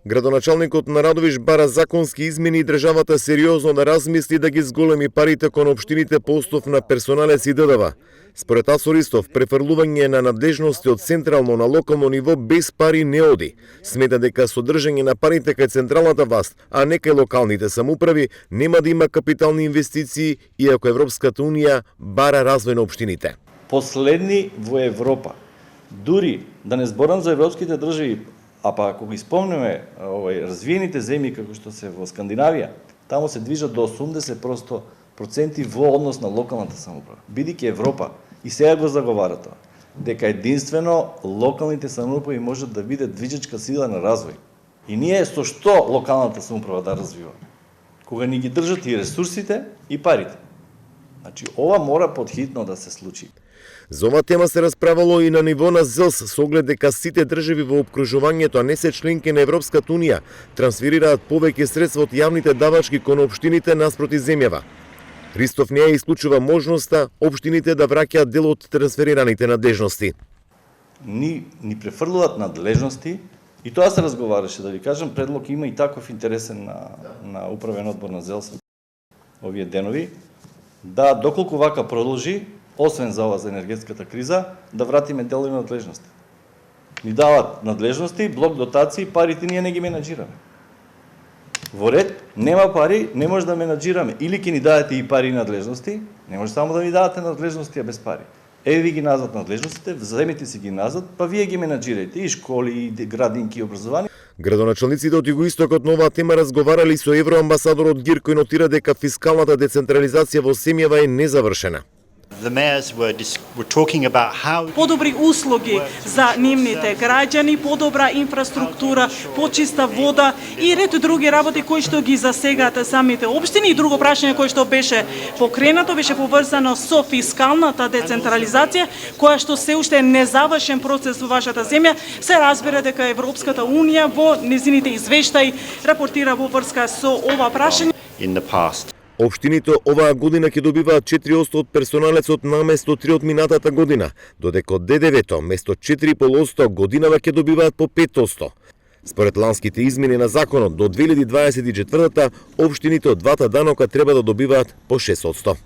Градоначалникот на Радовиш бара законски измени и државата сериозно да размисли да ги зголеми парите кон општините по основ на персоналец и ДДВ. Според Асористов, префрлување на надлежности од централно на локално ниво без пари не оди. Смета дека содржање на парите кај централната власт, а не кај локалните самоуправи, нема да има капитални инвестиции, иако Европската унија бара развој на општините. Последни во Европа. Дури да не зборам за европските држави, а па ако ги спомнеме развиените земји како што се во Скандинавија, таму се движат до 80% во однос на локалната самоуправа. Бидејќи Европа и сега го заговара тоа, дека единствено локалните самоуправи можат да бидат движечка сила на развој. И ние со што локалната самоуправа да развива? Кога ни ги држат и ресурсите и парите. Значи, ова мора подхитно да се случи. За оваа тема се расправало и на ниво на ЗЕЛС со оглед дека сите држави во опкружувањето, а не се членки на Европската унија, трансферираат повеќе средства од јавните давачки кон општините наспроти земјава. Ристов не ја исклучува можноста општините да враќаат дел од трансферираните надлежности. Ни префрлуваат надлежности и тоа се разговараше, да ви кажам, предлог има и таков интересен на управен одбор на ЗЕЛС овие денови, да доколку вака продолжи, освен за ова за енергетската криза, да вратиме делови надлежности. Ни дават надлежности, блок дотации, парите ние не ги менаџираме. Во ред, нема пари, не може да менаџираме. Или ќе ни дадете и пари и надлежности, не може само да ми дадете надлежности, а без пари. Еве ви ги назад надлежностите, вземете си ги назад, па вие ги менаџирајте, и школи, и градинки, и образование. Градоначалниците од Југоистокот на оваа тема разговарали со евроамбасадорот Гир, кој нотира дека фискалната децентрализација во земјава е незавршена. Подобри услуги за нивните граѓани, подобра инфраструктура, почиста вода и ред други работи кои што ги засегаат самите општини. И друго прашање кое што беше покренато беше поврзано со фискалната децентрализација, која што се уште е незавршен процес во вашата земја. Се разбира дека Европската унија во незините извештаи рапортира во врска со ова прашање. Општините оваа година ќе добиваат 4% од персоналецот наместо 3 од минатата година, додека од ДДВ-то место 4,5% годинава ќе добиваат по 5%. Според ланските измени на законот, до 2024 општините од двата данока треба да добиваат по 6%.